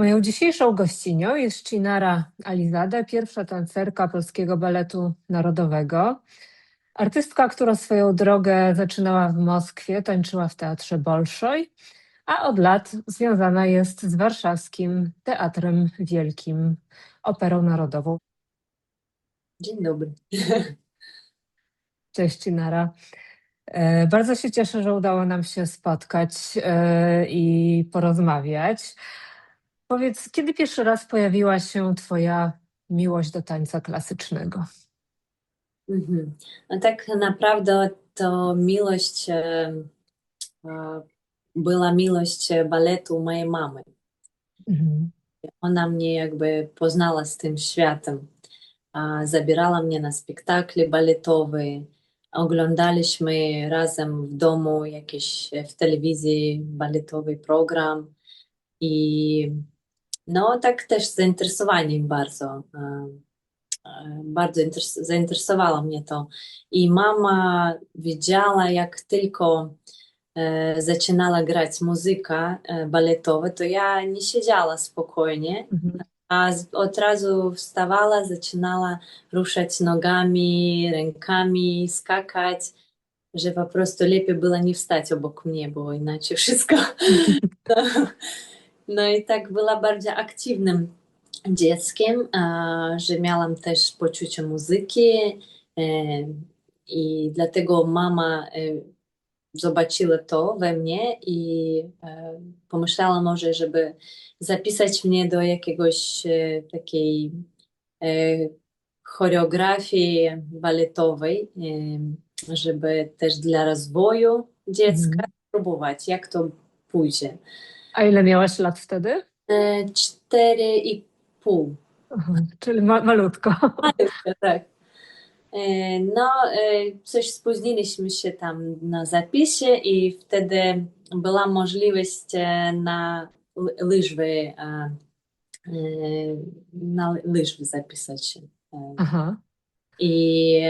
Moją dzisiejszą gościnią jest Chinara Alizadeh, pierwsza tancerka Polskiego Baletu Narodowego. Artystka, która swoją drogę zaczynała w Moskwie, tańczyła w Teatrze Bolszoj, a od lat związana jest z Warszawskim Teatrem Wielkim, Operą Narodową. Dzień dobry. Cześć Chinara. Bardzo się cieszę, że udało nam się spotkać i porozmawiać. Powiedz, kiedy pierwszy raz pojawiła się Twoja miłość do tańca klasycznego? Mhm. No tak naprawdę to miłość e, była miłość baletu mojej mamy. Mhm. Ona mnie jakby poznała z tym światem. Zabierała mnie na spektakle baletowe. Oglądaliśmy razem w domu jakiś w telewizji baletowy program i no tak też z zainteresowaniem bardzo. Bardzo zainteresowało mnie to. I mama widziała, jak tylko zaczynała grać muzyka baletowa, to ja nie siedziała spokojnie, Mhm. a od razu wstawała, zaczynała ruszać nogami, rękami, skakać, że po prostu lepiej było nie wstać obok mnie, bo inaczej wszystko. No i tak była bardzo aktywnym dzieckiem, że miałam też poczucie muzyki e, i dlatego mama zobaczyła to we mnie i pomyślała może, żeby zapisać mnie do jakiegoś takiej e, choreografii baletowej, żeby też dla rozwoju dziecka Mhm. spróbować, jak to pójdzie. A ile miałaś lat wtedy? 4,5. Aha, czyli malutko. Tak. No, coś spóźniliśmy się tam na zapisie i wtedy była możliwość e, na łyżwy zapisać się. Aha. I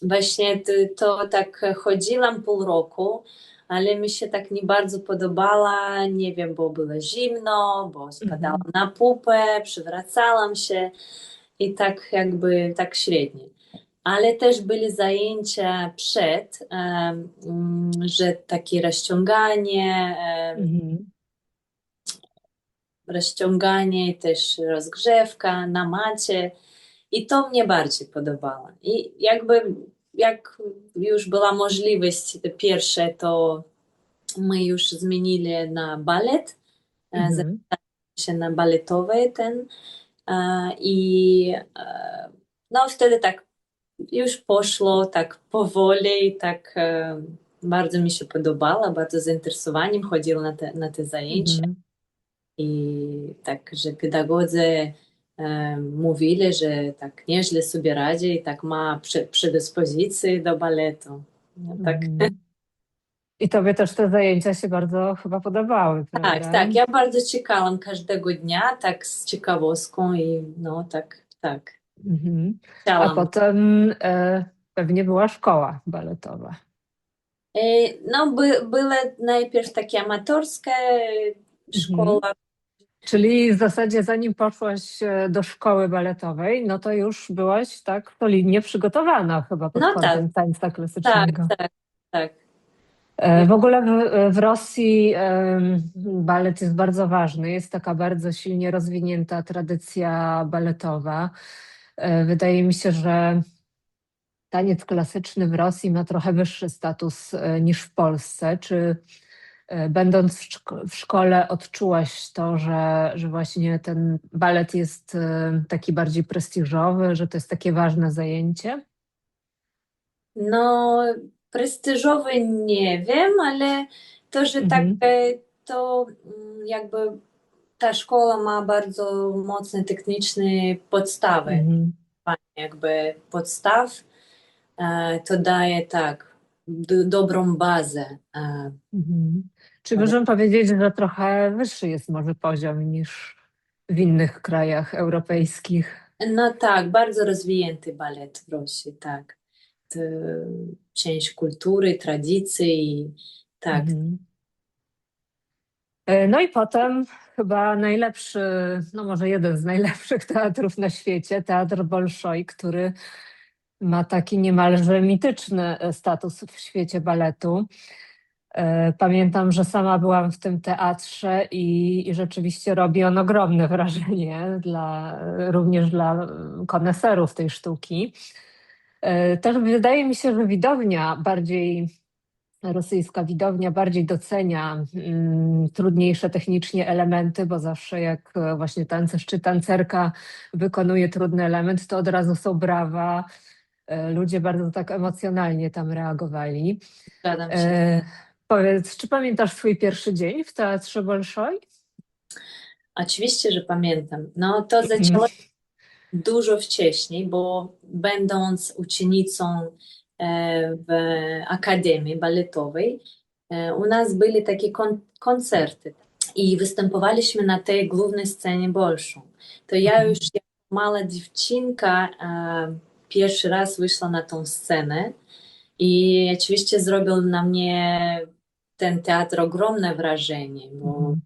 właśnie to tak chodziłam pół roku, ale mi się tak nie bardzo podobała, nie wiem, bo było zimno, bo spadałam Mhm. na pupę, przywracałam się i tak jakby tak średnio. Ale też byli zajęcia przed, że takie Mhm. rozciąganie, też rozgrzewka na macie i to mnie bardziej podobało. I jakby jak już była możliwość pierwsze, to my już zmienili na balet, Mhm. się na baletowy ten i no wtedy tak już poszło tak powoli, tak bardzo mi się podobało, bardzo zainteresowaniem chodziłam na te zajęcia Mhm. i tak, że pedagodzy mówili, że tak nieźle sobie radzi i tak ma predyspozycje do baletu. No, tak, Mhm. I tobie też te zajęcia się bardzo chyba podobały, tak, prawda? tak. Ja bardzo czekałam każdego dnia, tak z ciekawostką i no tak, tak. Mhm. A Chciałam. potem pewnie była szkoła baletowa. No, były najpierw takie amatorskie Mhm. szkoła. Czyli w zasadzie zanim poszłaś do szkoły baletowej, no to już byłaś tak solidnie przygotowana chyba pod No tak, kątem tańca tak, klasycznego. tak, tak. W ogóle w Rosji balet jest bardzo ważny. Jest taka bardzo silnie rozwinięta tradycja baletowa. Wydaje mi się, że taniec klasyczny w Rosji ma trochę wyższy status niż w Polsce. Czy będąc w szkole odczułaś to, że właśnie ten balet jest taki bardziej prestiżowy, że to jest takie ważne zajęcie? No, prestiżowy nie wiem, ale to, że tak, Mhm. to jakby ta szkoła ma bardzo mocne techniczne podstawy, Mhm. jakby podstaw, to daje tak dobrą bazę. Mhm. Czy Ale- możemy powiedzieć, że trochę wyższy jest może poziom niż w innych krajach europejskich? No tak, bardzo rozwinięty balet w Rosji, tak. To część kultury, tradycji, tak. Mhm. No i potem chyba najlepszy, no może jeden z najlepszych teatrów na świecie, Teatr Bolszoi, który ma taki niemalże mityczny status w świecie baletu. Pamiętam, że sama byłam w tym teatrze i rzeczywiście robi on ogromne wrażenie również dla koneserów tej sztuki. Też wydaje mi się, że rosyjska widownia bardziej docenia trudniejsze technicznie elementy, bo zawsze jak właśnie tancerz czy tancerka wykonuje trudny element, to od razu są brawa. Ludzie bardzo tak emocjonalnie tam reagowali. Zgadzam się. E, Powiedz, czy pamiętasz swój pierwszy dzień w Teatrze Bolszoi? Oczywiście, że pamiętam. No to Mhm. zaczęło dużo wcześniej, bo będąc uczennicą w Akademii Baletowej, u nas byli takie koncerty i występowaliśmy na tej głównej scenie Bolszą. To ja już Mhm. jako mała dziewczynka pierwszy raz wyszła na tą scenę i oczywiście zrobił na mnie ten teatr ogromne wrażenie, bo Mhm.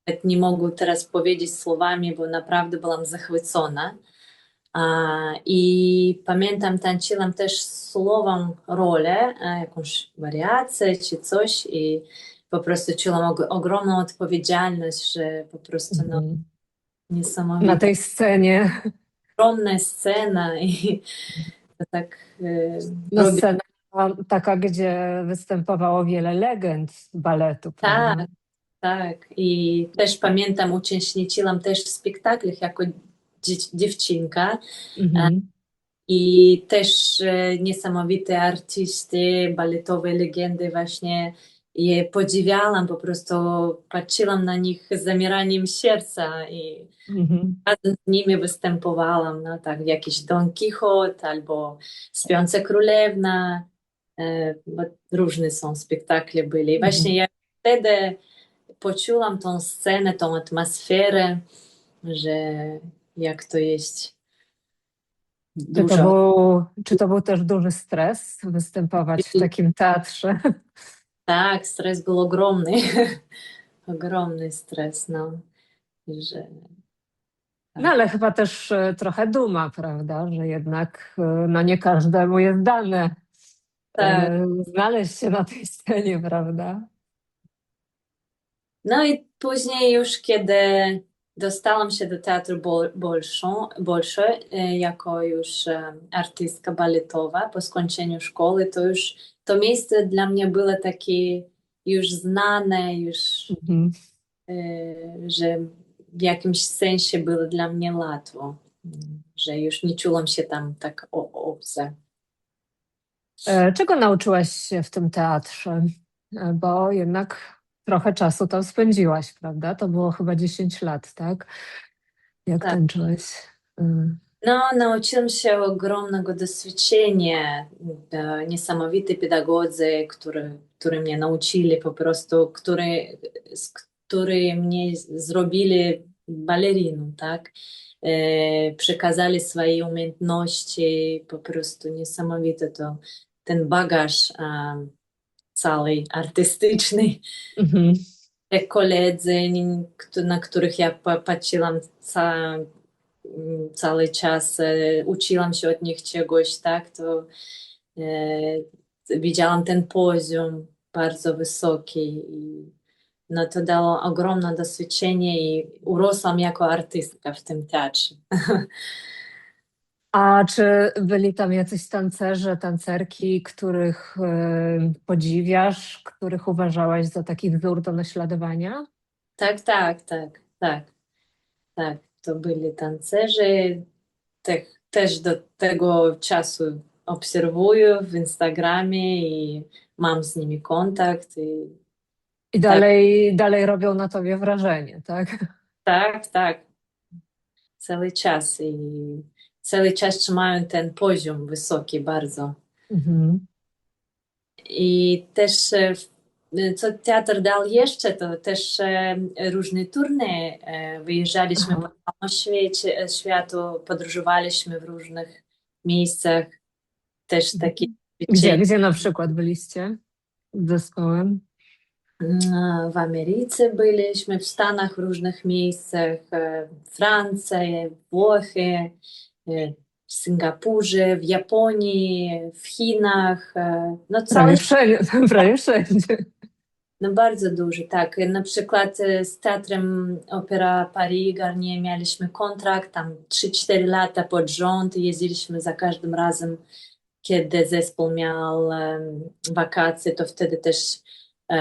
nawet nie mogę teraz powiedzieć słowami, bo naprawdę byłam zachwycona. I pamiętam, tańczyłam też solową rolę, jakąś wariację czy coś i po prostu czułam ogromną odpowiedzialność, że po prostu no, Mhm. Na niesamowita, tej scenie, ogromna scena i to tak no robię. scena taka, gdzie występowało wiele legend baletu, Tak, prawda? tak. I też pamiętam, uczestniczyłam też w spektaklach jako dziewczynka. Mhm. I też niesamowite artysty, baletowe legendy właśnie je podziwiałam, po prostu patrzyłam na nich z zamieraniem serca i Mhm. razem z nimi występowałam, no tak, jakiś Don Quixote albo Śpiąca Królewna, bo różne są spektakle byli. I właśnie Mhm. ja wtedy poczułam tą scenę, tą atmosferę, że jak to jest dużo. Czy to był też duży stres występować w takim teatrze? Tak, stres był ogromny. Ogromny stres, no. Że No tak. ale chyba też trochę duma, prawda? Że jednak no nie każdemu jest dane Tak. znaleźć się na tej scenie, prawda? No i później już, kiedy dostałam się do Teatru Bolszoi jako już artystka baletowa po skończeniu szkoły, to już to miejsce dla mnie było takie już znane, już, Mhm. że w jakimś sensie było dla mnie łatwo, że już nie czułam się tam tak obca. Czego nauczyłaś się w tym teatrze? Bo jednak trochę czasu tam spędziłaś, prawda? To było chyba 10 lat, tak? Jak Tak. tańczyłaś? Y, No, nauczyłam się ogromnego doświadczenia, niesamowitej pedagodzy, które mnie nauczyli po prostu, którzy mnie zrobili baleriną, tak? Przekazali swoje umiejętności, po prostu niesamowite to, ten bagaż cały artystyczny. Mhm. Te koledzy, na których ja patrzyłam cały czas, uczyłam się od nich czegoś, tak, to widziałam ten poziom bardzo wysoki i no to dało ogromne doświadczenie i urosłam jako artystka w tym teatrze. A czy byli tam jacyś tancerze, tancerki, których podziwiasz, których uważałaś za taki wzór do naśladowania? Tak, tak, tak, tak, tak. To byli tancerze. Też do tego czasu obserwuję w Instagramie i mam z nimi kontakt. I I tak, dalej robią na tobie wrażenie, tak? tak, tak, cały czas. I cały czas trzymają ten poziom wysoki bardzo. Mhm. I też co teatr dał jeszcze, to też różne turnie. Wyjeżdżaliśmy po Aha. całym światu, podróżowaliśmy w różnych miejscach. Też takie Gdzie, ćwiczenia. gdzie na przykład byliście z zespołem? W Ameryce byliśmy, w Stanach, w różnych miejscach, Francja, Włochy, w Singapurze, w Japonii, w Chinach, no cały Prawie wszędzie, prawie wszędzie. no bardzo duży, tak. Na przykład z Teatrem Opera Paris Garnier mieliśmy kontrakt, tam 3-4 lata pod rząd i jeździliśmy za każdym razem, kiedy zespół miał wakacje, to wtedy też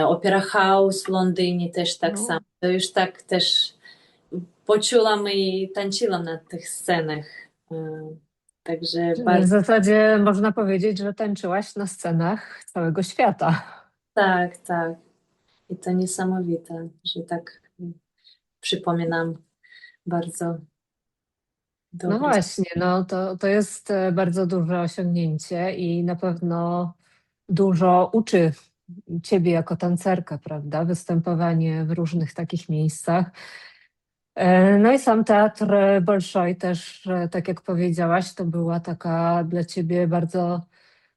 Opera House w Londynie też tak samo. No. To już tak też poczułam i tańczyłam na tych scenach. Także Czyli w bardzo, zasadzie można powiedzieć, że tańczyłaś na scenach całego świata. tak, tak. I to niesamowite, że tak przypominam bardzo No dobry. właśnie, no to jest bardzo duże osiągnięcie i na pewno dużo uczy ciebie jako tancerkę, prawda? Występowanie w różnych takich miejscach. No i sam teatr Bolszoi też, tak jak powiedziałaś, to była taka dla ciebie bardzo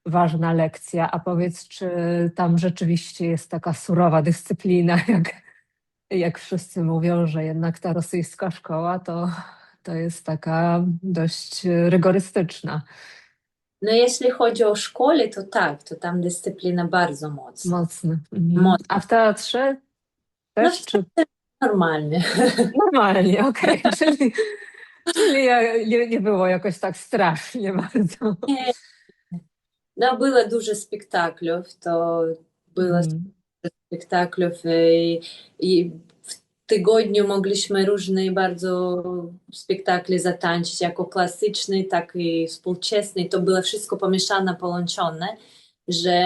ważna lekcja. A powiedz, czy tam rzeczywiście jest taka surowa dyscyplina, jak wszyscy mówią, że jednak ta rosyjska szkoła to jest taka dość rygorystyczna, No jeśli chodzi o szkołę, to tak, to tam dyscyplina bardzo mocna. mocna. Mhm. Mocna. A w teatrze No też, czy wtedy normalnie. normalnie, okej, czyli nie było jakoś tak strasznie bardzo. Nie, no było dużo spektaklów, to było Mhm. spektaklów i w tygodniu mogliśmy różne bardzo spektakle zatańczyć, jako klasyczny, tak i współczesny. To było wszystko pomieszane, połączone, że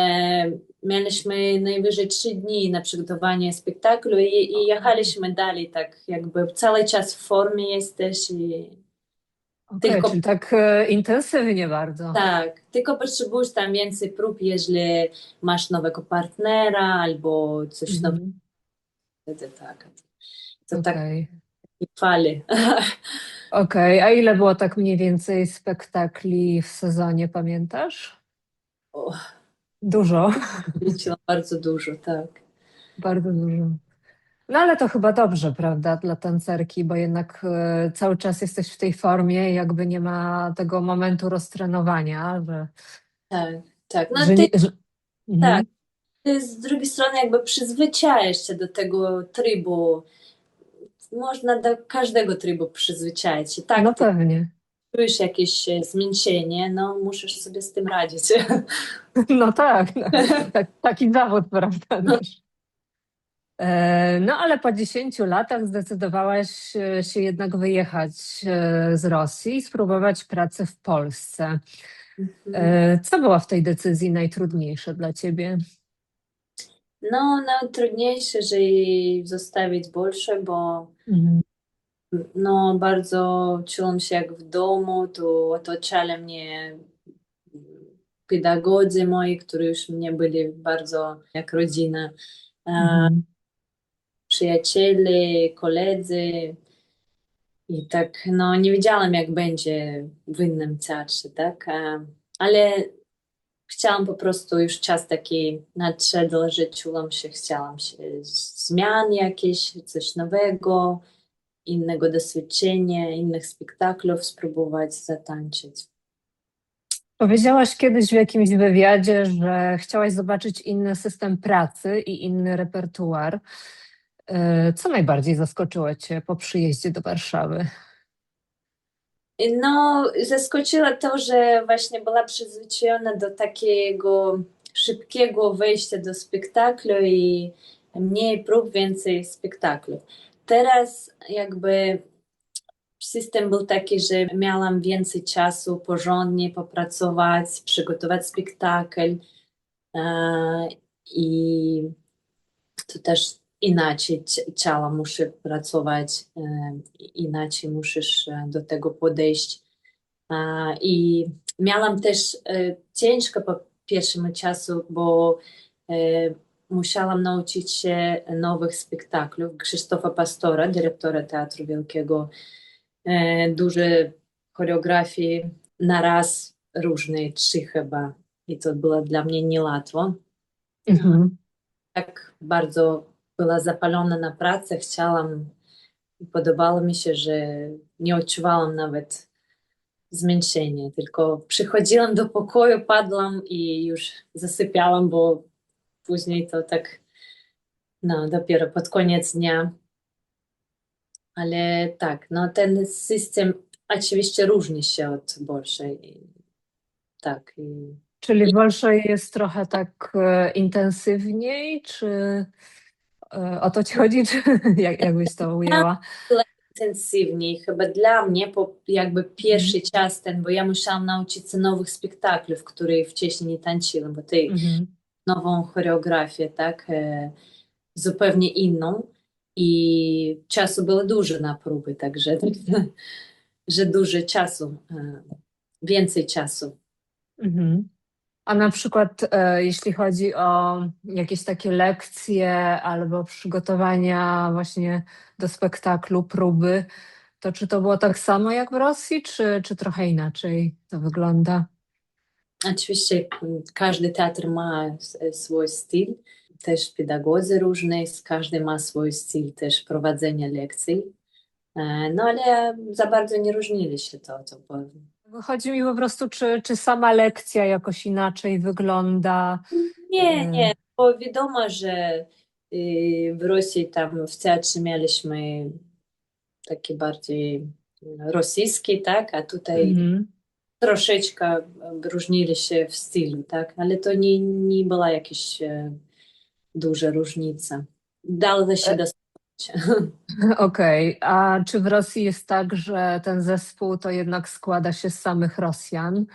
mieliśmy najwyżej 3 dni na przygotowanie spektaklu i jechaliśmy dalej, tak jakby cały czas w formie jesteś i Okej, tylko czyli tak intensywnie bardzo. tak, tylko potrzebujesz tam więcej prób, jeżeli masz nowego partnera albo coś nowego, Mhm. wtedy tak. To tak Okej. i fali. Okej, a ile było tak mniej więcej spektakli w sezonie, pamiętasz? O, Dużo, liczyłam bardzo dużo, tak. bardzo dużo. No ale to chyba dobrze, prawda, dla tancerki, bo jednak cały czas jesteś w tej formie i jakby nie ma tego momentu roztrenowania, Tak, tak. No że ty nie, że... tak, Mhm. ty z drugiej strony jakby przyzwyczajasz się do tego trybu. Można do każdego trybu przyzwyczaić się. Tak, No ty pewnie. czujesz jakieś zmęczenie, no musisz sobie z tym radzić. No tak, no, taki zawód, prawda, nasz. No ale po 10 latach zdecydowałaś się jednak wyjechać z Rosji i spróbować pracy w Polsce. Mhm. Co było w tej decyzji najtrudniejsze dla ciebie? No, najtrudniejsze, że zostawić Polskę, bo Mhm. no, bardzo czułam się jak w domu, tu otaczali mnie pedagodzy moi, którzy już mnie byli bardzo jak rodzina, Mhm. przyjaciele, koledzy i tak, no nie wiedziałam jak będzie w innym teatrze, tak, ale chciałam po prostu już czas taki nadszedł, że chciałam się zmian jakieś, coś nowego, innego doświadczenia, innych spektaklów spróbować zatańczyć. Powiedziałaś kiedyś w jakimś wywiadzie, że chciałaś zobaczyć inny system pracy i inny repertuar. Co najbardziej zaskoczyło cię po przyjeździe do Warszawy? No, zaskoczyło to, że właśnie była przyzwyczajona do takiego szybkiego wejścia do spektaklu i mniej prób, więcej spektaklów. Teraz jakby system był taki, że miałam więcej czasu porządnie popracować, przygotować spektakl i to też inaczej ciało musi pracować, inaczej musisz do tego podejść. I miałam też ciężko po pierwszym czasu, bo e, musiałam nauczyć się nowych spektaklów. Krzysztofa Pastora, dyrektora Teatru Wielkiego, duże choreografii na raz, różne, 3 chyba. I to było dla mnie niełatwo. Mhm. tak bardzo była zapalona na pracę, chciałam, podobało mi się, że nie odczuwałam nawet zmęczenia, tylko przychodziłam do pokoju, padłam i już zasypiałam, bo później to tak, no, dopiero pod koniec dnia. Ale tak, no ten system oczywiście różni się od Bolszej. Tak. Czyli w Bolszoi jest trochę tak intensywniej, czy o to ci chodzi, czy jak byś to Ja ujęła? była intensywniej, chyba dla mnie, jakby Mhm. pierwszy czas ten, bo ja musiałam nauczyć się nowych spektakli, które wcześniej nie tańczyłam, bo tej Mhm. nową choreografię, tak, zupełnie inną i czasu było dużo na próby, także że dużo czasu, więcej czasu. Mhm. A na przykład, jeśli chodzi o jakieś takie lekcje albo przygotowania właśnie do spektaklu, próby, to czy to było tak samo jak w Rosji, czy trochę inaczej to wygląda? Oczywiście każdy teatr ma swój styl, też pedagodzy różne, każdy ma swój styl też prowadzenia lekcji. No ale za bardzo nie różnili się to powiem. Chodzi mi po prostu, czy sama lekcja jakoś inaczej wygląda. Nie, E, nie, bo wiadomo, że w Rosji tam w teatrze mieliśmy taki bardziej rosyjski, tak, a tutaj mhm. troszeczkę różnili się w stylu, tak, ale to nie była jakaś duża różnica. Dało się E, dostać. Okej, a czy w Rosji jest tak, że ten zespół to jednak składa się z samych Rosjan,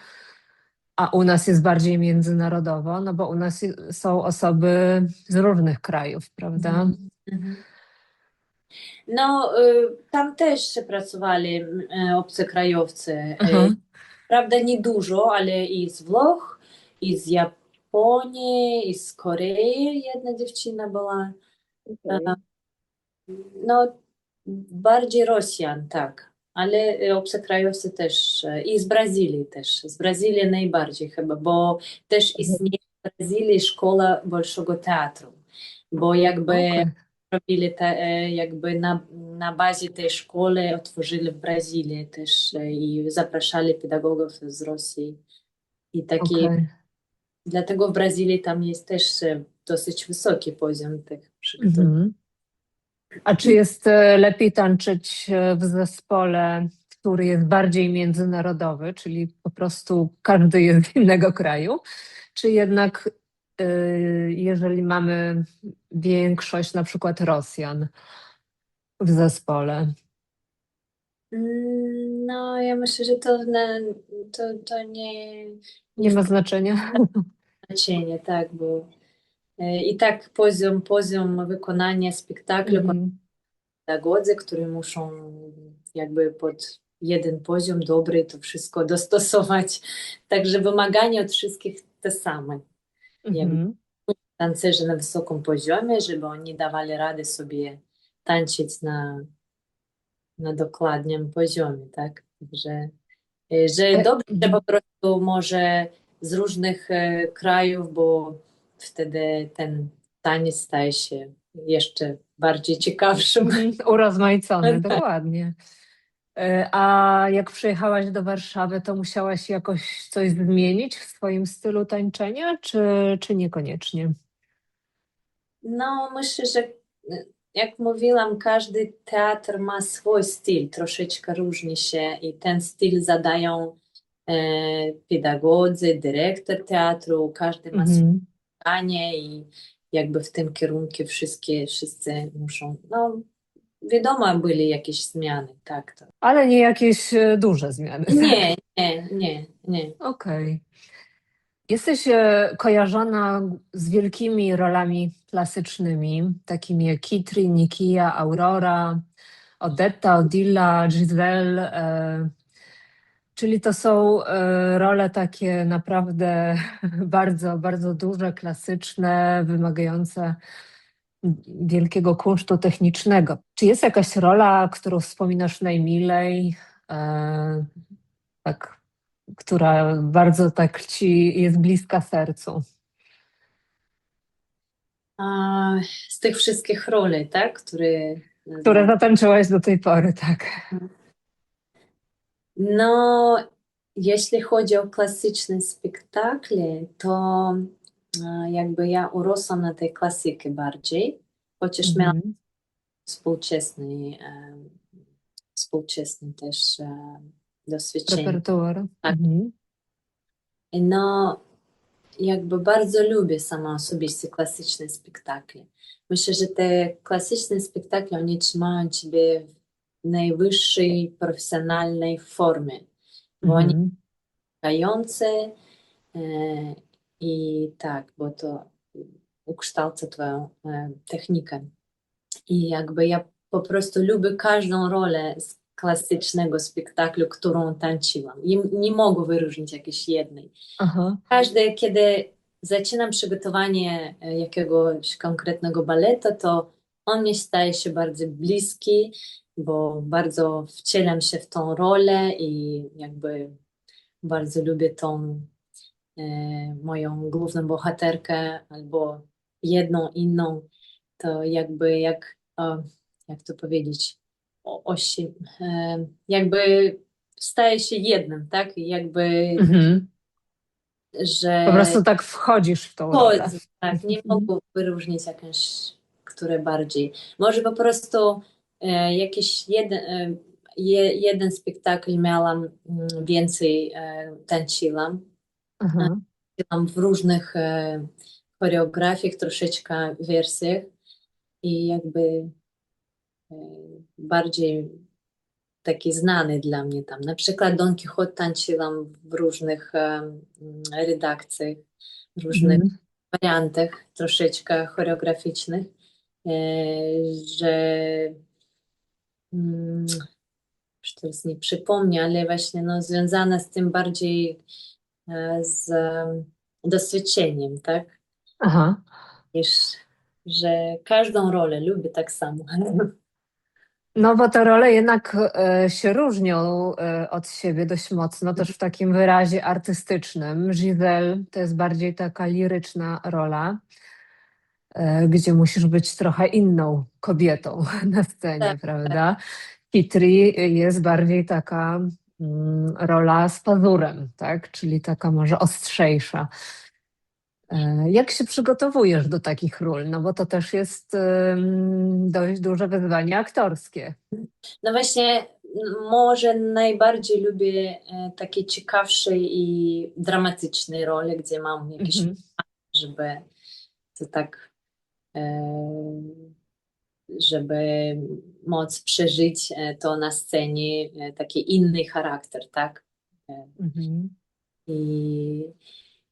a u nas jest bardziej międzynarodowo, no bo u nas są osoby z różnych krajów, prawda? Mhm. Mhm. No, tam też pracowali obcokrajowcy. Aha, Prawda, nie dużo, ale i z Włoch, i z Japonii, i z Korei jedna dziewczyna była. okej. No, bardziej Rosjan, tak. Ale obcokrajowcy też, i z Brazylii też. Z Brazylii najbardziej chyba, bo też Mhm. istnieje w Brazylii szkoła Bolszego Teatru, bo jakby Okej. robili jakby na bazie tej szkoły otworzyli w Brazylii też i zapraszali pedagogów z Rosji. I taki, Okej. dlatego w Brazylii tam jest też dosyć wysoki poziom tych przygotowań. Mhm. A czy jest lepiej tańczyć w zespole, który jest bardziej międzynarodowy, czyli po prostu każdy jest z innego kraju, czy jednak jeżeli mamy większość na przykład Rosjan w zespole? No, ja myślę, że to nie Nie ma wpływa znaczenia. na znaczenie, tak, bo i tak poziom wykonania spektaklu, Mhm. pedagodzy, które muszą jakby pod jeden poziom dobry to wszystko dostosować, także wymagania od wszystkich te same. Jakby Mhm. tancerze na wysokim poziomie, żeby oni dawali radę sobie tańczyć na dokładnym poziomie, tak? Także, że dobrze, że po Mhm. prostu może z różnych krajów, bo wtedy ten taniec staje się jeszcze bardziej ciekawszym. Mhm. Urozmaicony, Tak. dokładnie. A jak przyjechałaś do Warszawy, to musiałaś jakoś coś zmienić w swoim stylu tańczenia, czy niekoniecznie? No, myślę, że jak mówiłam, każdy teatr ma swój styl, troszeczkę różni się i ten styl zadają pedagodzy, dyrektor teatru, każdy ma swoje Mhm. zdanie i jakby w tym kierunku wszyscy muszą, no wiadomo, byli jakieś zmiany, tak. To. Ale nie jakieś duże zmiany, tak? Nie, nie, nie, nie. Okej. Jesteś kojarzona z wielkimi rolami klasycznymi, takimi jak Kitri, Nikija, Aurora, Odetta, Odilla, Giselle. Czyli to są role takie naprawdę bardzo, bardzo duże, klasyczne, wymagające wielkiego kunsztu technicznego. Czy jest jakaś rola, którą wspominasz najmilej, e, tak, która bardzo tak ci jest bliska sercu? A, z tych wszystkich roli, tak, które które nazwałam. zatańczyłaś do tej pory, tak. No, jeśli chodzi o klasyczne spektakle, to jakby ja urosłam na tej klasyki bardziej, chociaż miałam Mhm. współczesny, współczesne też doświadczenie. Repertuar. Tak. Mhm. No, jakby bardzo lubię sama osobiście klasyczne spektakle. Myślę, że te klasyczne spektakle, oni trzymają ciebie w najwyższej profesjonalnej formie, bo oni Mhm. są e, i tak, bo to ukształca twoją technikę. I jakby ja po prostu lubię każdą rolę z klasycznego spektaklu, którą tańczyłam. I nie mogę wyróżnić jakiejś jednej. Aha. Każdy, kiedy zaczynam przygotowanie jakiegoś konkretnego baletu, to on mi staje się bardzo bliski, bo bardzo wcielam się w tą rolę i jakby bardzo lubię tą moją główną bohaterkę albo jedną inną. To jakby jak to powiedzieć, jakby staje się jednym, tak? I jakby, Mhm. Po że prostu tak wchodzisz w tą rolę. chodzę, tak, nie Mhm. mogę wyróżnić jakąś, które bardziej. Może po prostu jakiś jeden spektakl miałam więcej tańczyłam. Aha. Tańczyłam w różnych choreografiach, troszeczkę wersjach i jakby e, bardziej taki znany dla mnie tam. Na przykład Don Quixote tańczyłam w różnych redakcjach, w różnych Mhm. wariantach troszeczkę choreograficznych, e, że już teraz nie przypomnę, ale właśnie no, związane z tym bardziej z doświadczeniem, tak? Aha. Niż, że każdą rolę lubię tak samo. No bo te role jednak się różnią od siebie dość mocno, też w takim wyrazie artystycznym. Giselle to jest bardziej taka liryczna rola, gdzie musisz być trochę inną kobietą na scenie, Tak, tak. prawda? Kitri jest bardziej taka rola z pazurem, tak? Czyli taka może ostrzejsza. Jak się przygotowujesz do takich ról? No bo to też jest dość duże wyzwanie aktorskie. No właśnie, może najbardziej lubię takie ciekawsze i dramatyczne role, gdzie mam jakieś, Mhm. żeby to tak, e, żeby móc przeżyć to na scenie, taki inny charakter, tak? E, Mhm. I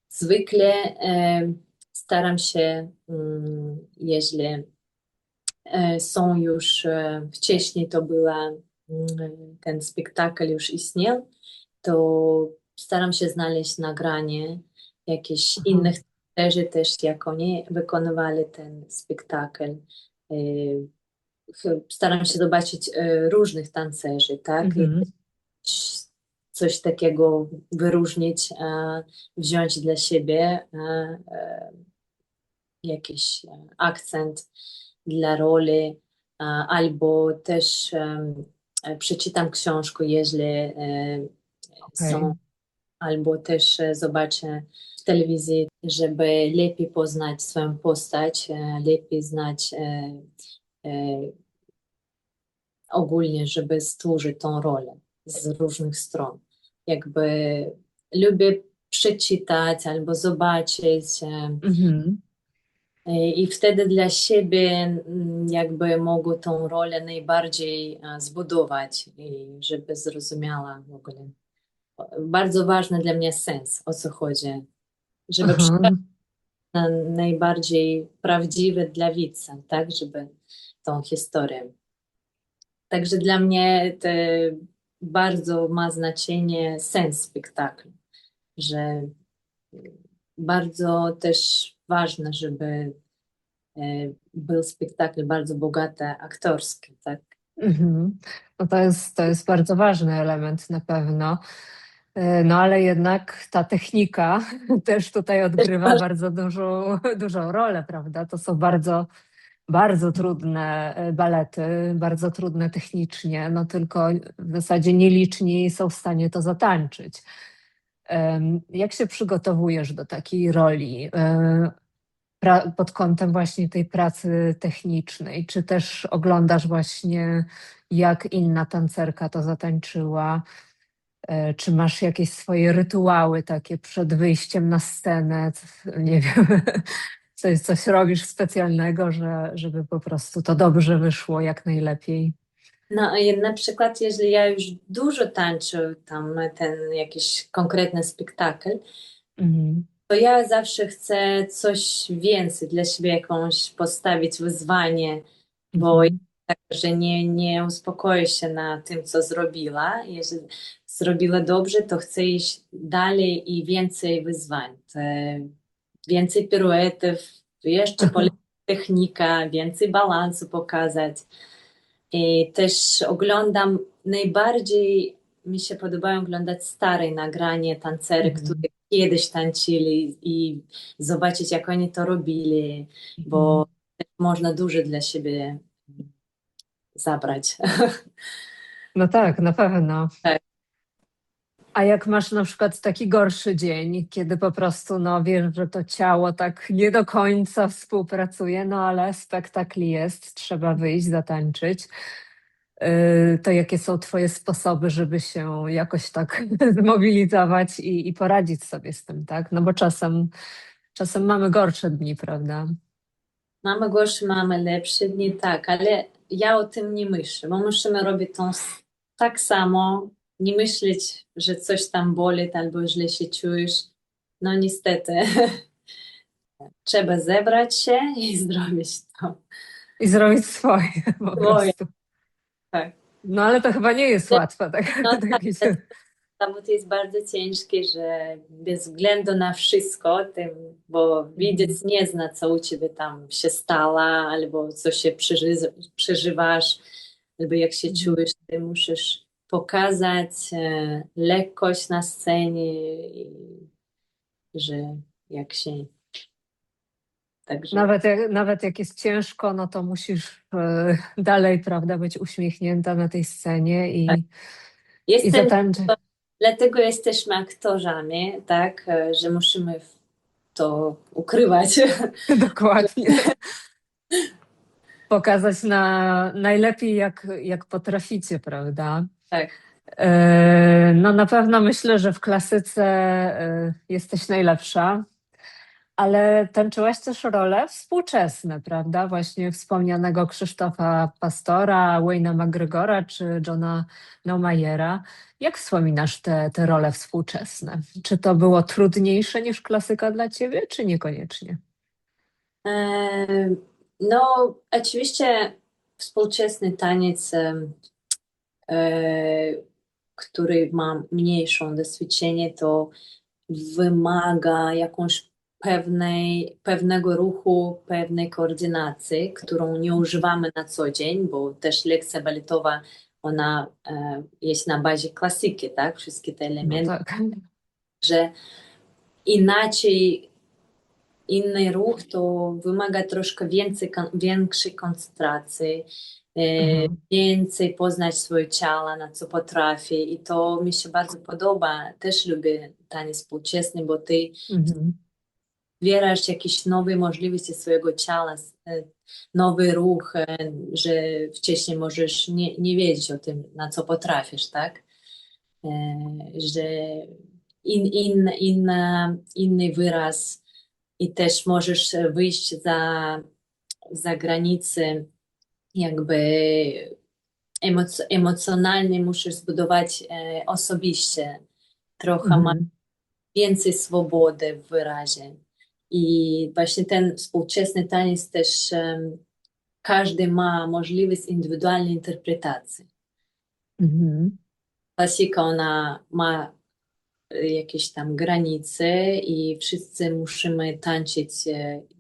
zwykle staram się, jeśli są już wcześniej to była, ten spektakl już istniał, to staram się znaleźć nagranie jakichś Aha. innych tancerzy też, jak oni wykonywali ten spektakl. E, Staram się zobaczyć różnych tancerzy, tak? I Mhm. coś takiego wyróżnić, wziąć dla siebie jakiś akcent dla roli, albo też przeczytam książkę, jeśli Okej. są, albo też zobaczę w telewizji, żeby lepiej poznać swoją postać, lepiej znać e, ogólnie, żeby stworzyć tą rolę z różnych stron. Jakby lubię przeczytać albo zobaczyć. Mhm. I wtedy dla siebie jakby mogę tą rolę najbardziej zbudować i żeby zrozumiała w ogóle. Bardzo ważny dla mnie sens, o co chodzi, żeby Aha. przekazać najbardziej prawdziwe dla widza, tak, żeby tą historię. Także dla mnie to bardzo ma znaczenie sens spektaklu, że bardzo też ważne, żeby był spektakl bardzo bogaty aktorski, tak? Mhm. No to jest bardzo ważny element na pewno. No ale jednak ta technika też tutaj odgrywa bardzo dużą rolę, prawda? To są bardzo trudne balety, bardzo trudne technicznie, no tylko w zasadzie nieliczni są w stanie to zatańczyć. Jak się przygotowujesz do takiej roli pod kątem właśnie tej pracy technicznej? Czy też oglądasz właśnie, jak inna tancerka to zatańczyła? Czy masz jakieś swoje rytuały takie przed wyjściem na scenę? Nie wiem, coś robisz specjalnego, żeby po prostu to dobrze wyszło jak najlepiej? No i na przykład, jeżeli ja już dużo tańczę tam ten jakiś konkretny spektakl, Mhm. to ja zawsze chcę coś więcej dla siebie, jakąś postawić wyzwanie, bo Mhm. tak, że nie uspokoję się na tym, co zrobiła. Jeżeli zrobiła dobrze, to chcę iść dalej i więcej wyzwań. Więcej piruetów, jeszcze technika, więcej balansu pokazać. I też oglądam, najbardziej mi się podobają oglądać stare nagrania tancerek, które Mhm. kiedyś tańczyli i zobaczyć, jak oni to robili, bo Mhm. można dużo dla siebie zabrać. No tak, na pewno. Tak. A jak masz na przykład taki gorszy dzień, kiedy po prostu no, wiesz, że to ciało tak nie do końca współpracuje, no ale spektakl jest, trzeba wyjść, zatańczyć, to jakie są twoje sposoby, żeby się jakoś tak zmobilizować i poradzić sobie z tym, tak? No bo czasem mamy gorsze dni, prawda? Mamy gorsze, mamy lepsze dni, tak, ale ja o tym nie myślę, bo musimy robić to tak samo, nie myśleć, że coś tam boli albo źle się czujesz. No niestety, trzeba zebrać się i zrobić to. I zrobić swoje po Swoje, prostu. tak. No ale to chyba nie jest łatwe, tak? No tak, tak mi się... zawód jest bardzo ciężki, że bez względu na wszystko, tym, bo Mhm. widzieć nie zna, co u ciebie tam się stało, albo co się przeżywasz, albo jak się Mhm. czujesz, ty musisz pokazać lekkość na scenie, i, że jak się, także Nawet jak jest ciężko, no to musisz dalej, prawda, być uśmiechnięta na tej scenie tak. i Jestem, zatańczyć. dlatego jesteśmy aktorzami, tak, że musimy to ukrywać. Dokładnie. Pokazać najlepiej, jak potraficie, prawda? Tak. No na pewno myślę, że w klasyce jesteś najlepsza, ale tańczyłaś też role współczesne, prawda? Właśnie wspomnianego Krzysztofa Pastora, Wayne'a McGregora czy Johna Neumeyera. Jak wspominasz te role współczesne? Czy to było trudniejsze niż klasyka dla ciebie, czy niekoniecznie? E, No, oczywiście współczesny taniec, który ma mniejszą doświadczenie, to wymaga pewnego ruchu, pewnej koordynacji, którą nie używamy na co dzień, bo też lekcja baletowa, ona jest na bazie klasyki, tak? Wszystkie te No elementy, tak. że inaczej inny ruch to wymaga troszkę większej koncentracji, e, Mhm. więcej poznać swoje ciało, na co potrafi i to mi się bardzo podoba. Też lubię taniec współczesny, bo ty Mhm. zbierasz jakieś nowe możliwości swojego ciała, nowy ruch, że wcześniej możesz nie wiedzieć o tym, na co potrafisz, tak? E, że inny wyraz i też możesz wyjść za granice, jakby emocjonalnie musisz zbudować osobiście. Trochę ma Mhm. więcej swobody w wyrazie. I właśnie ten współczesny taniec też każdy ma możliwość indywidualnej interpretacji. Mhm. Klasika ona ma jakieś tam granice i wszyscy musimy tańczyć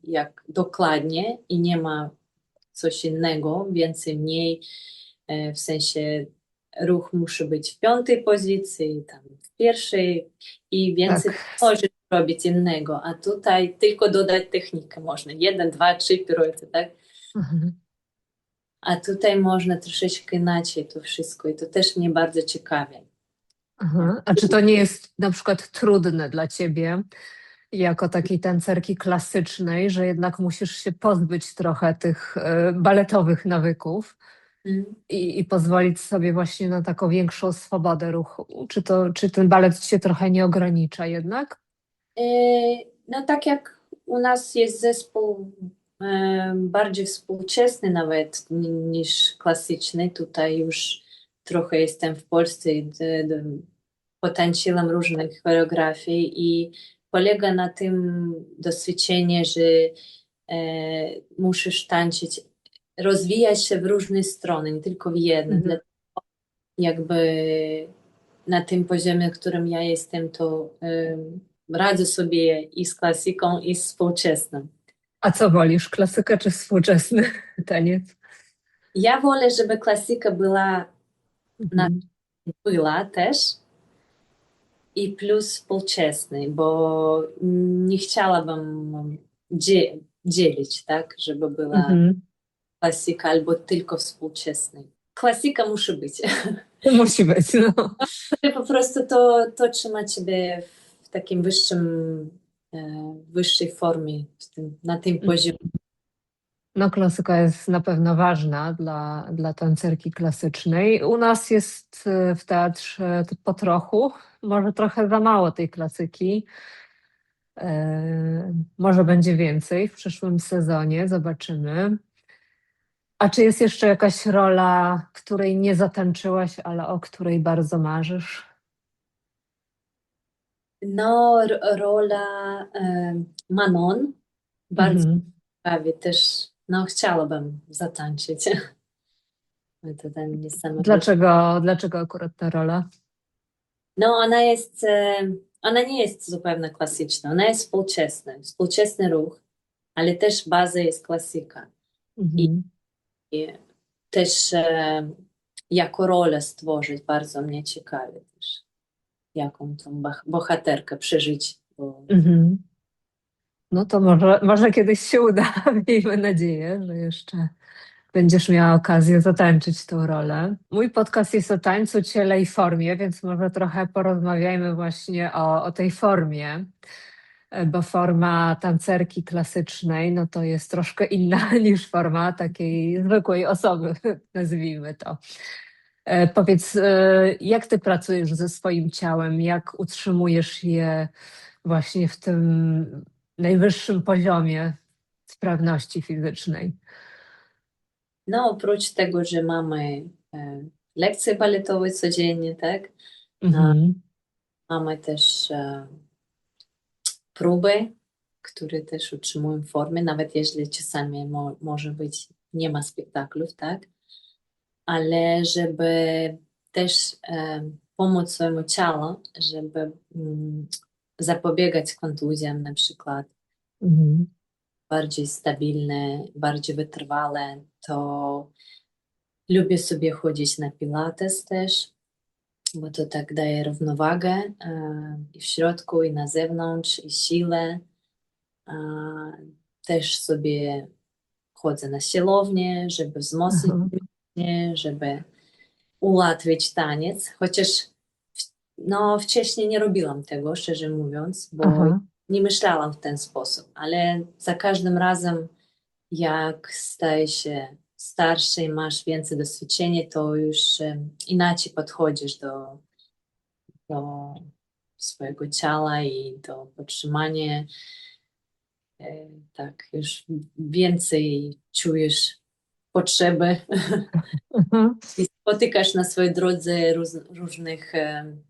jak dokładnie i nie ma coś innego, więcej, mniej, w sensie ruch musi być w piątej pozycji, tam w pierwszej i więcej Tak. możesz robić innego, a tutaj tylko dodać technikę można. Jeden, dwa, trzy piruety, tak? Mhm. A tutaj można troszeczkę inaczej to wszystko i to też mnie bardzo ciekawi. Aha. A czy to nie jest na przykład trudne dla ciebie, jako takiej tancerki klasycznej, że jednak musisz się pozbyć trochę tych baletowych nawyków Mm. i pozwolić sobie właśnie na taką większą swobodę ruchu? Czy ten balet cię trochę nie ogranicza jednak? E, No tak jak u nas jest zespół bardziej współczesny nawet niż klasyczny, tutaj już trochę jestem w Polsce i potańczyłam różnych choreografii i polega na tym doświadczenie, że musisz tańczyć, rozwijać się w różne strony, nie tylko w jednej. Mhm. Jakby na tym poziomie, w którym ja jestem, to radzę sobie i z klasyką, i z współczesnym. A co wolisz, klasykę czy współczesny taniec? Ja wolę, żeby klasyka na, Mhm. była też i plus współczesny, bo nie chciałabym dzielić, tak, żeby była Mhm. klasyka albo tylko współczesny. Klasyka musi być. Musi być, no. Po prostu to trzyma ciebie w takim wyższej formie, na tym poziomie. No, klasyka jest na pewno ważna dla tancerki klasycznej. U nas jest w teatrze po trochu, może trochę za mało tej klasyki. Może będzie więcej w przyszłym sezonie, zobaczymy. A czy jest jeszcze jakaś rola, której nie zatańczyłaś, ale o której bardzo marzysz? No, rola Manon bardzo Mhm. ciekawie też, no chciałabym zatańczyć. To ten niesamowity. Dlaczego akurat ta rola? No, ona nie jest zupełnie klasyczna, ona jest współczesna, współczesny ruch, ale też baza jest klasyka. I Mhm. też jako rolę stworzyć bardzo mnie ciekawi też, jaką tą bohaterkę przeżyć. Bo Mhm. No to może kiedyś się uda. Miejmy nadzieję, że jeszcze będziesz miała okazję zatańczyć tą rolę. Mój podcast jest o tańcu, ciele i formie, więc może trochę porozmawiajmy właśnie o tej formie, bo forma tancerki klasycznej, no to jest troszkę inna niż forma takiej zwykłej osoby, nazwijmy to. Powiedz, jak ty pracujesz ze swoim ciałem, jak utrzymujesz je właśnie w tym najwyższym poziomie sprawności fizycznej? no, oprócz tego, że mamy lekcje baletowe codziennie, tak? Mhm. Mamy też próby, które też utrzymują formę, nawet jeśli czasami może być, nie ma spektaklów, tak? Ale żeby też pomóc swojemu ciału, żeby zapobiegać kontuzjom na przykład, Mhm. bardziej stabilne, bardziej wytrwale, to lubię sobie chodzić na pilates też, bo to tak daje równowagę i w środku, i na zewnątrz, i siłę. E, Też sobie chodzę na siłownię, żeby wzmocnić Aha. mięśnie, żeby ułatwić taniec, chociaż no, wcześniej nie robiłam tego, szczerze mówiąc, bo Aha. nie myślałam w ten sposób, ale za każdym razem, jak stajesz się starszy i masz więcej doświadczenia, to już inaczej podchodzisz do swojego ciała i do podtrzymania. Tak, już więcej czujesz potrzeby Aha. i spotykasz na swojej drodze różnych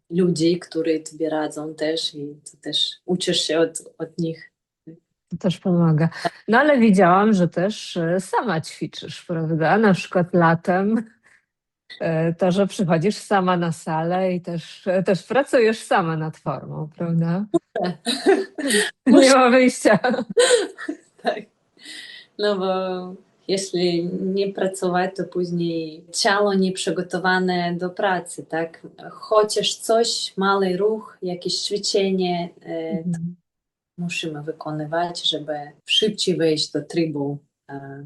ludzi, którzy tobie radzą też i ty też uczysz się od nich. To też pomaga. No ale widziałam, że też sama ćwiczysz, prawda? Na przykład latem to, że przychodzisz sama na salę i też pracujesz sama nad formą, prawda? Nie Muszę, ma wyjścia. tak, no bo jeśli nie pracować, to później ciało nie przygotowane do pracy, tak? Chociaż coś, mały ruch, jakieś ćwiczenie, Mhm. musimy wykonywać, żeby szybciej wejść do trybu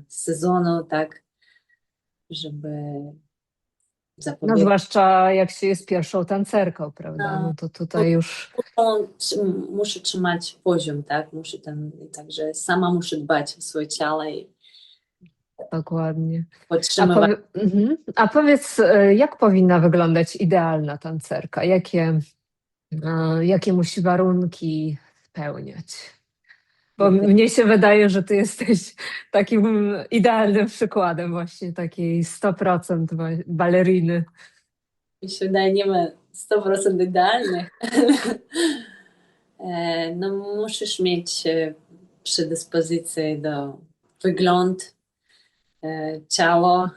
sezonu, tak, żeby No zapobiegać. zwłaszcza jak się jest pierwszą tancerką, prawda? No, No to tutaj już muszę trzymać poziom, tak, muszę także sama muszę dbać o swoje ciało i dokładnie. podtrzymywać. A powiedz, jak powinna wyglądać idealna tancerka? Jakie musi warunki spełniać? Bo mnie się wydaje, że ty jesteś takim idealnym przykładem właśnie takiej 100% baleriny. Mi się wydaje, nie ma 100% idealnych. No, musisz mieć predyspozycję do wyglądu, ciało.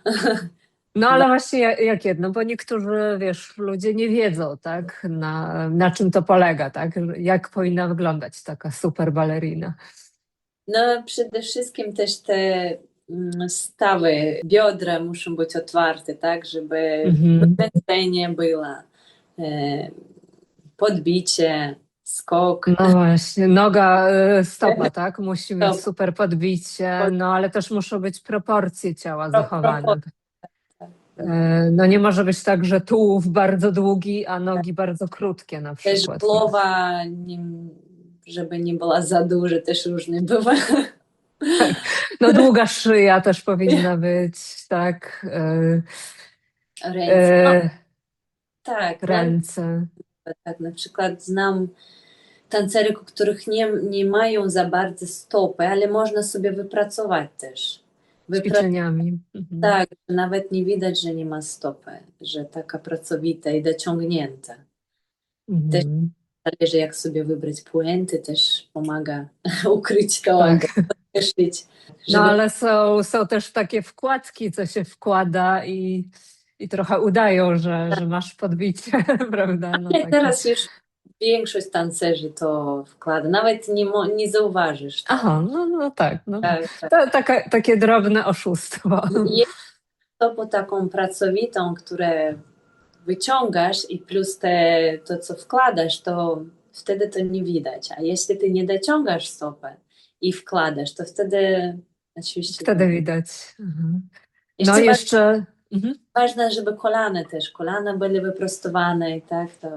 No ale właśnie jak jedno, bo niektórzy, wiesz, ludzie nie wiedzą, tak, na czym to polega, tak, jak powinna wyglądać taka super balerina. No, przede wszystkim też te stawy, biodra muszą być otwarte, tak, żeby Mhm. na scenie było e, podbicie, skok. No właśnie, noga, stopa, tak, musi mieć To super podbicie, no ale też muszą być proporcje ciała zachowane. proporcje. No nie może być tak, że tułów bardzo długi, a nogi bardzo krótkie na Też przykład. głowa, żeby nie była za duża, też różnie bywa. Tak. No długa szyja też powinna być, tak. Ręce. No, E, tak, Ręce. tak, na przykład znam tancerek, których nie mają za bardzo stopy, ale można sobie wypracować też. Ćwiczeniami. Mhm. Tak, nawet nie widać, że nie ma stopy, że taka pracowita i dociągnięta. Też Mhm. zależy, jak sobie wybrać puenty, też pomaga ukryć to albo Tak. podkreślić, No żeby ale są też takie wkładki, co się wkłada i trochę udają, że masz podbicie, prawda? No ale takie. teraz już większość tancerzy to wkłada. Nawet nie zauważysz to. Aha, no tak. No. Tak, tak. Takie drobne oszustwo. Jest to taką pracowitą, które wyciągasz i plus to, co wkładasz, to wtedy to nie widać. A jeśli ty nie dociągasz stopę i wkładasz, to wtedy oczywiście Wtedy widać. Mhm. No jeszcze jeszcze. Mhm. ważne, żeby kolana były wyprostowane i tak, to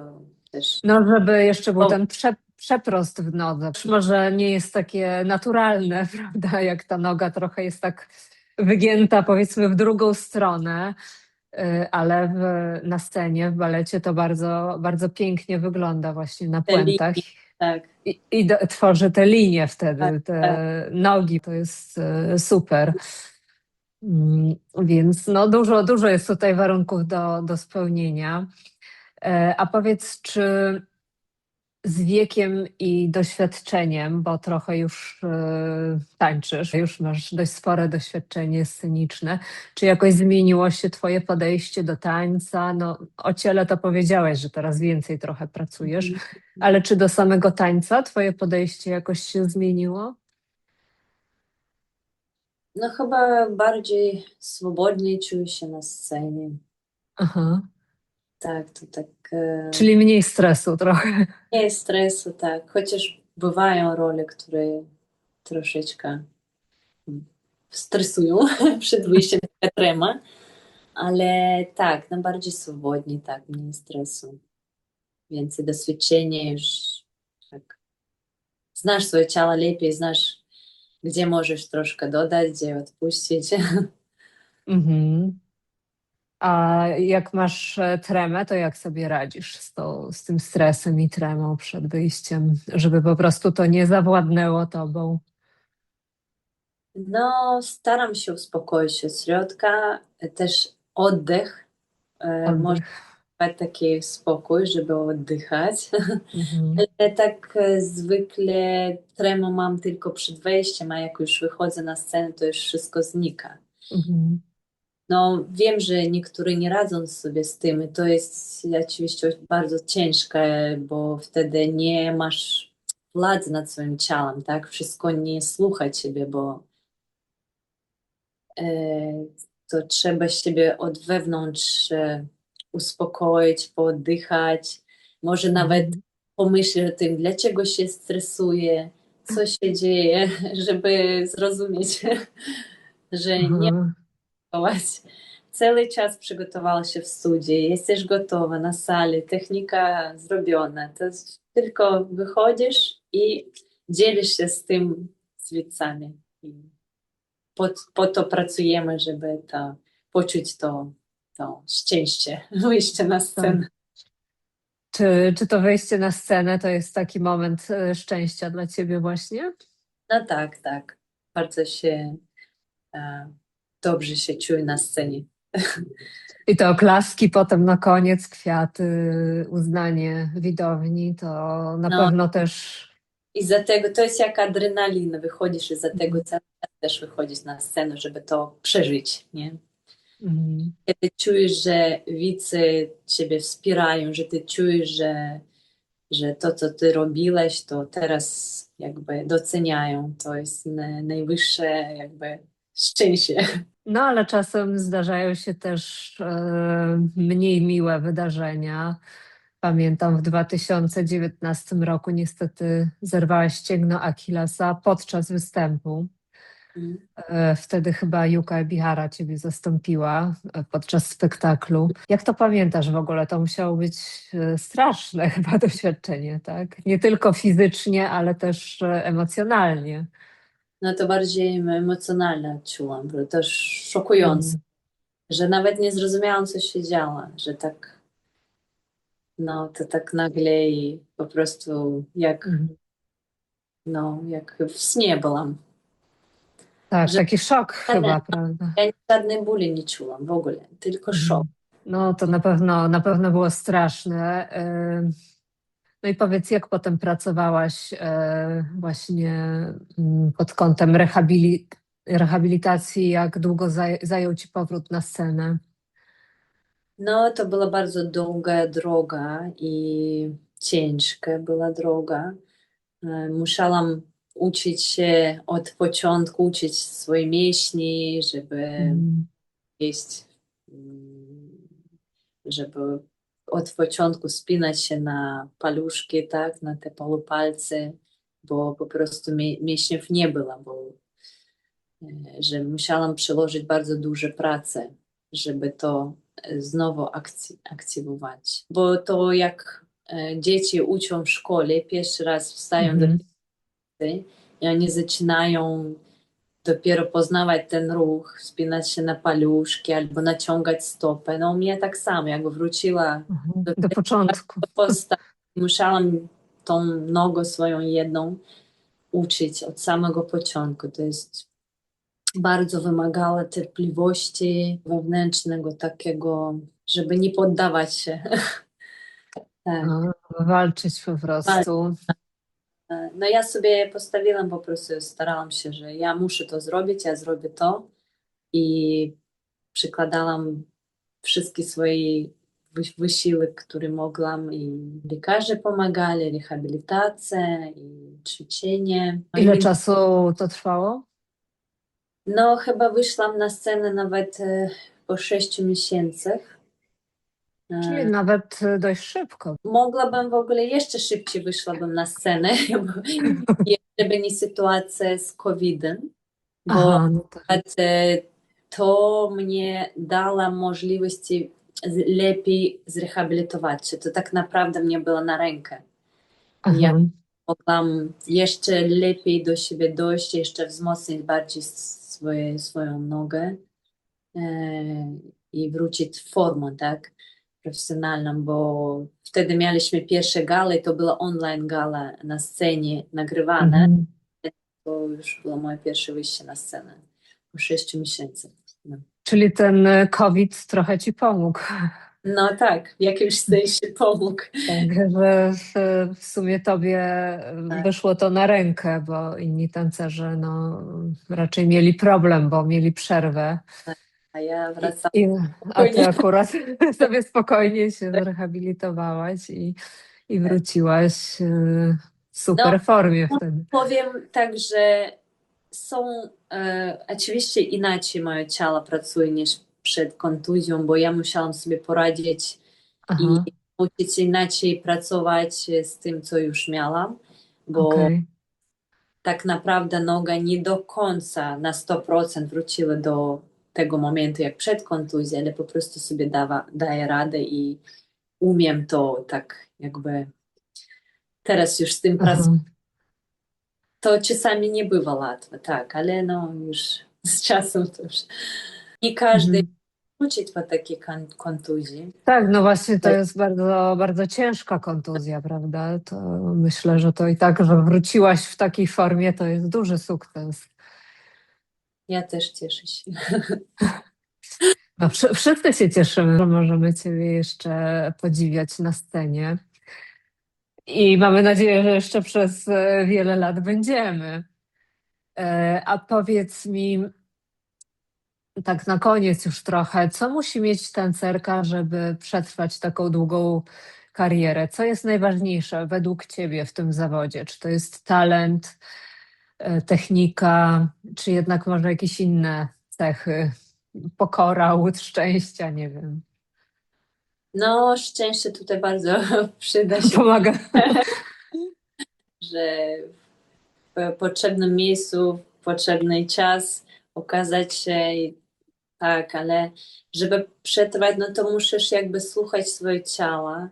też. No, żeby jeszcze był O, ten przeprost w nodze. Może nie jest takie naturalne, prawda, jak ta noga trochę jest tak wygięta, powiedzmy, w drugą stronę, ale na scenie, w balecie to bardzo, bardzo pięknie wygląda właśnie na te puentach linie, tak, i tworzy te linie tak, wtedy, tak. te nogi, to jest super. Więc no dużo jest tutaj warunków do spełnienia. A powiedz, czy z wiekiem i doświadczeniem, bo trochę już tańczysz, już masz dość spore doświadczenie sceniczne. Czy jakoś zmieniło się twoje podejście do tańca? No, o ciele to powiedziałeś, że teraz więcej trochę pracujesz, ale czy do samego tańca twoje podejście jakoś się zmieniło? No chyba bardziej swobodnie czuję się na scenie. Aha, Tak, to tak czyli mniej stresu trochę. nie jest stresu, tak. Chociaż bywają role, które troszeczkę stresują przed wyjściem na trema, ale tak, no bardziej swobodnie, tak, mniej stresu, więcej doświadczenia już, tak. Znasz swoje ciało lepiej, znasz, gdzie możesz troszkę dodać, gdzie odpuścić. Mhm. A jak masz tremę, to jak sobie radzisz z tym stresem i tremą przed wyjściem, żeby po prostu to nie zawładnęło tobą? No, staram się uspokoić od środka, też oddech, może Oddech. dać taki spokój, żeby oddychać. Mhm. Ale tak zwykle tremę mam tylko przed wejściem, a jak już wychodzę na scenę, to już wszystko znika. Mhm. No, wiem, że niektórzy nie radzą sobie z tym i to jest oczywiście bardzo ciężkie, bo wtedy nie masz władzy nad swoim ciałem, tak? Wszystko nie słucha ciebie, bo e, to trzeba siebie od wewnątrz uspokoić, pooddychać, może nawet Mhm. pomyśleć o tym, dlaczego się stresuje, co się dzieje, żeby zrozumieć, że nie Aha. przygotować. Cały czas przygotowała się w studiu, jesteś gotowa na sali, technika zrobiona. To tylko wychodzisz i dzielisz się z tym z widzami. I po to pracujemy, żeby poczuć to szczęście, wyjście na Tak. scenę. Czy to wejście na scenę to jest taki moment szczęścia dla ciebie właśnie? No tak, tak. Bardzo się e, dobrze się czuję na scenie. I to oklaski, potem na koniec kwiaty, uznanie widowni, to na No pewno też. i za tego to jest jak adrenalina, wychodzisz i za tego cały czas też wychodzisz na scenę, żeby to przeżyć, nie? Mhm. Kiedy czujesz, że widzy ciebie wspierają, że ty czujesz, że to, co ty robiłeś, to teraz jakby doceniają. To jest najwyższe jakby szczęście. No, ale czasem zdarzają się też mniej miłe wydarzenia. Pamiętam w 2019 roku niestety zerwałaś ścięgno Achillesa podczas występu. Mm. Wtedy chyba Yuka Ebihara ciebie zastąpiła podczas spektaklu. Jak to pamiętasz w ogóle? To musiało być straszne chyba doświadczenie, tak? Nie tylko fizycznie, ale też emocjonalnie. No to bardziej emocjonalnie odczułam, było też szokujące, Mhm. że nawet nie zrozumiałam, co się działo, że tak, no to tak nagle i po prostu jak, Mhm. no, jak w śnie byłam. Tak, Że taki szok chyba, prawda? ja żadnej bóli nie czułam w ogóle, tylko szok. Mhm. No to na pewno było straszne. No i powiedz, jak potem pracowałaś właśnie pod kątem rehabilitacji, jak długo zajął ci powrót na scenę? No, to była bardzo długa droga i ciężka była droga. Musiałam uczyć się od początku, uczyć swoje mięśnie, żeby Mhm. jeść, mm, żeby od początku spinać się na paluszki, tak, na te polupalce, bo po prostu mięśniów nie było, bo że musiałam przyłożyć bardzo dużo pracy, żeby to znowu aktywować. Bo to jak dzieci uczą w szkole, pierwszy raz wstają do Mhm. klasy i oni zaczynają dopiero poznawać ten ruch, wspinać się na paluszki albo naciągać stopę. No u mnie tak samo, jak wróciła Mhm. do Do początku. podstaw, musiałam tą nogą swoją jedną uczyć od samego początku. To jest bardzo wymagała cierpliwości wewnętrznego takiego, żeby nie poddawać się. Tak. A, walczyć po Ale, prostu. no ja sobie postawiłam po prostu, starałam się, że ja muszę to zrobić, ja zrobię to i przykładałam wszystkie swoje wysiłek, który mogłam i lekarze pomagali, rehabilitacja i ćwiczenie. No, Ile czasu to trwało? no chyba wyszłam na scenę nawet po 6 miesiącach. Czyli E, nawet dość szybko. Mogłabym w ogóle jeszcze szybciej wyszłabym na scenę, bo jeszcze by nie sytuacja z COVID-em, bo Aha, no tak. to mnie dało możliwości lepiej zrehabilitować się. To tak naprawdę mnie było na rękę. Ja Aha. mogłam jeszcze lepiej do siebie dojść, jeszcze wzmocnić bardziej swoją nogę e, i wrócić w formę, tak, profesjonalną, bo wtedy mieliśmy pierwsze gale, to była online gala na scenie nagrywane, Mhm. to już było moje pierwsze wyjście na scenę po 6 miesięcy. No, Czyli ten COVID trochę ci pomógł. no tak, w jakimś sensie pomógł. Także w sumie tobie Tak, wyszło to na rękę, bo inni tancerze no, raczej mieli problem, bo mieli przerwę. tak. A ja I, wracam i, a ty spokojnie. akurat sobie spokojnie się zrehabilitowałaś i wróciłaś w No, super formie wtedy. powiem tak, że są Oczywiście inaczej moje ciało pracuje niż przed kontuzją, bo ja musiałam sobie poradzić i Aha, uczyć się inaczej pracować z tym, co już miałam, bo okej. tak naprawdę noga nie do końca na 100% wróciła do tego momentu jak przed kontuzją, ale po prostu sobie daję radę i umiem to tak jakby teraz już z tym Aha. pracuję. To czasami nie bywa łatwe, tak, ale no już z czasem to już nie każdy Mhm. uczyć po takiej kontuzji. Tak, no właśnie to jest bardzo, bardzo ciężka kontuzja, prawda? To myślę, że to i tak, że wróciłaś w takiej formie, to jest duży sukces. Ja też cieszę się. No, wszyscy się cieszymy, że możemy Ciebie jeszcze podziwiać na scenie i mamy nadzieję, że jeszcze przez wiele lat będziemy. A powiedz mi, tak na koniec już trochę, co musi mieć tancerka, żeby przetrwać taką długą karierę? Co jest najważniejsze według Ciebie w tym zawodzie? Czy to jest talent, technika, czy jednak może jakieś inne cechy? Pokora, łód szczęścia, nie wiem. No, szczęście tutaj bardzo przyda się, Pomaga. że w potrzebnym miejscu, w potrzebny czas okazać się, tak, ale żeby przetrwać, no to musisz jakby słuchać swojego ciała,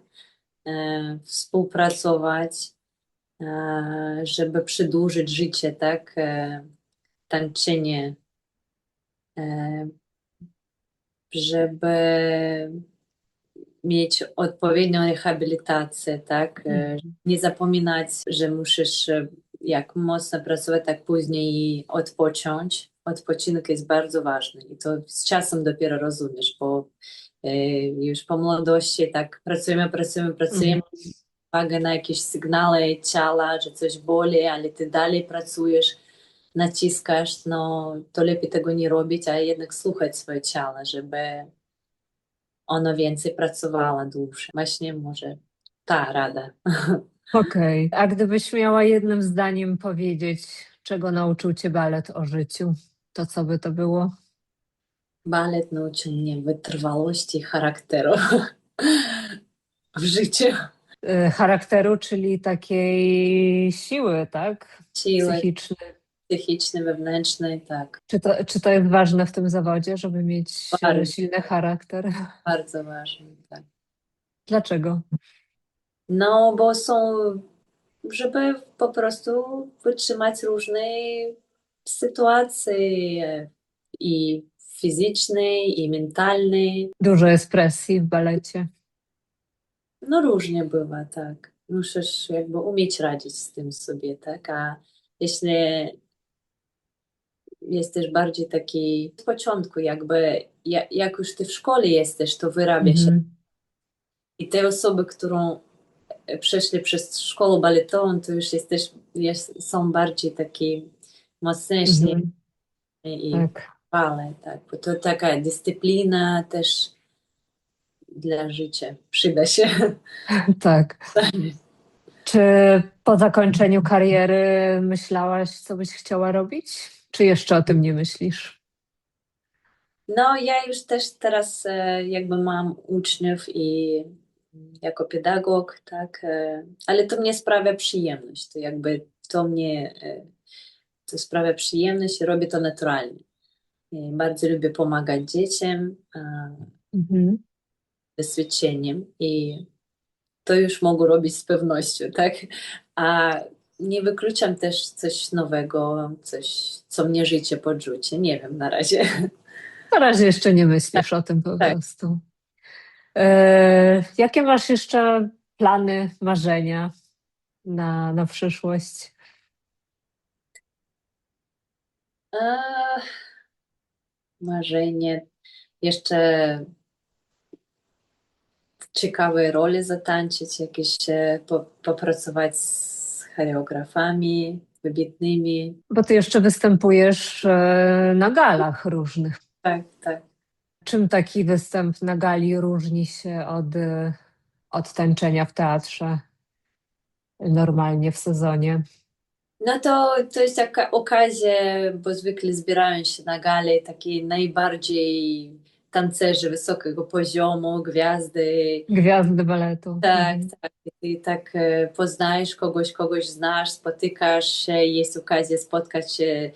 współpracować, żeby przedłużyć życie, tak, tańczenie, e, żeby mieć odpowiednią rehabilitację, tak? Mhm. Nie zapominać, że musisz jak mocno pracować, tak później i odpocząć. Odpoczynek jest bardzo ważny i to z czasem dopiero rozumiesz, bo już po młodości tak pracujemy, Mhm. uwagę na jakieś sygnały ciała, że coś boli, ale ty dalej pracujesz, naciskasz, no to lepiej tego nie robić, a jednak słuchać swoje ciało, żeby ono więcej pracowała dłużej. Właśnie może ta rada. Okej. A gdybyś miała jednym zdaniem powiedzieć, czego nauczył Cię balet o życiu, to co by to było? Balet nauczył mnie wytrwałości i charakteru w życiu. Charakteru, czyli takiej siły, tak? Siły Psychicznej. psychiczne, wewnętrzne, tak. Czy to jest ważne w tym zawodzie, żeby mieć Bardzo, silny charakter? bardzo ważne, tak. Dlaczego? No, bo są, żeby po prostu wytrzymać różne sytuacje i fizyczne, i mentalne. Dużo jest presji w balecie. No różnie bywa, tak. Musisz jakby umieć radzić z tym sobie, tak? A jeśli jesteś bardziej taki z początku, jakby jak już ty w szkole jesteś, to wyrabia się. Mhm. I te osoby, którą przeszli przez szkołę baletową, to już są bardziej takie mocniejsze Mhm. i Tak, trwale, tak. Bo to taka dyscyplina też dla życia przyda się. tak. Czy po zakończeniu kariery myślałaś, co byś chciała robić? Czy jeszcze o tym nie myślisz? No, ja już też teraz jakby mam uczniów i jako pedagog, tak, ale to mnie sprawia przyjemność, to jakby to sprawia przyjemność i robię to naturalnie. I bardzo lubię pomagać dzieciom Mhm. doświadczeniem i to już mogę robić z pewnością, tak, a nie wykluczam też coś nowego, coś, co mnie życie podrzuci, nie wiem na razie. Na razie jeszcze nie myślisz o tym po Tak. prostu. Jakie masz jeszcze plany, marzenia na przyszłość? A, marzenie. Jeszcze ciekawe role zatańczyć, jakieś popracować z choreografami wybitnymi. Bo ty jeszcze występujesz na galach różnych. Tak, tak. Czym taki występ na gali różni się od tańczenia w teatrze normalnie w sezonie? No to jest taka okazja, bo zwykle zbierają się na gali takie najbardziej tancerzy wysokiego poziomu, gwiazdy. Gwiazdy baletu. Tak, Mhm. tak. I ty tak poznajesz kogoś, kogoś znasz, spotykasz się, jest okazja spotkać się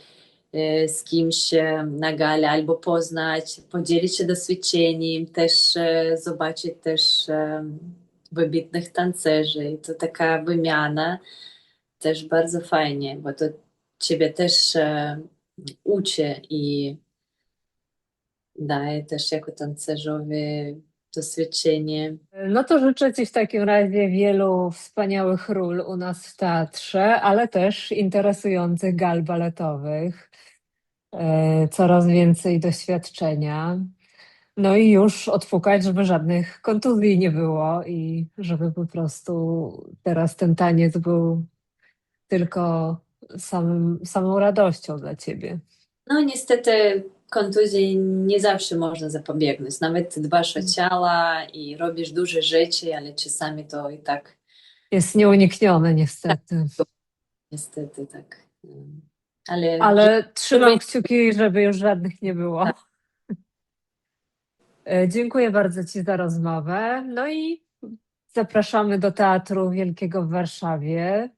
z kimś na gali albo poznać, podzielić się doświadczeniem, też zobaczyć też wybitnych tancerzy. I to taka wymiana też bardzo fajnie, bo to ciebie też uczy i daje też jako tancerzowi doświadczenie. No to życzę Ci w takim razie wielu wspaniałych ról u nas w teatrze, ale też interesujących gal baletowych, coraz więcej doświadczenia. No i już odpukać, żeby żadnych kontuzji nie było i żeby po prostu teraz ten taniec był tylko samą radością dla Ciebie. No niestety kontuzji nie zawsze można zapobiegnąć. Nawet dbasz o ciała i robisz duże rzeczy, ale czasami to i tak, Jest nieuniknione tak niestety. niestety tak. Ale Ale żeby trzymam kciuki, żeby już żadnych nie było. tak. Dziękuję bardzo Ci za rozmowę. No i zapraszamy do Teatru Wielkiego w Warszawie,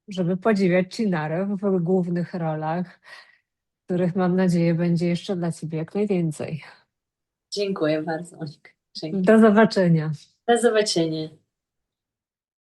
żeby podziwiać Cinarę w głównych rolach, których mam nadzieję będzie jeszcze dla Ciebie jak najwięcej. Dziękuję bardzo, Monika. Dzięki. Do zobaczenia. Do zobaczenia.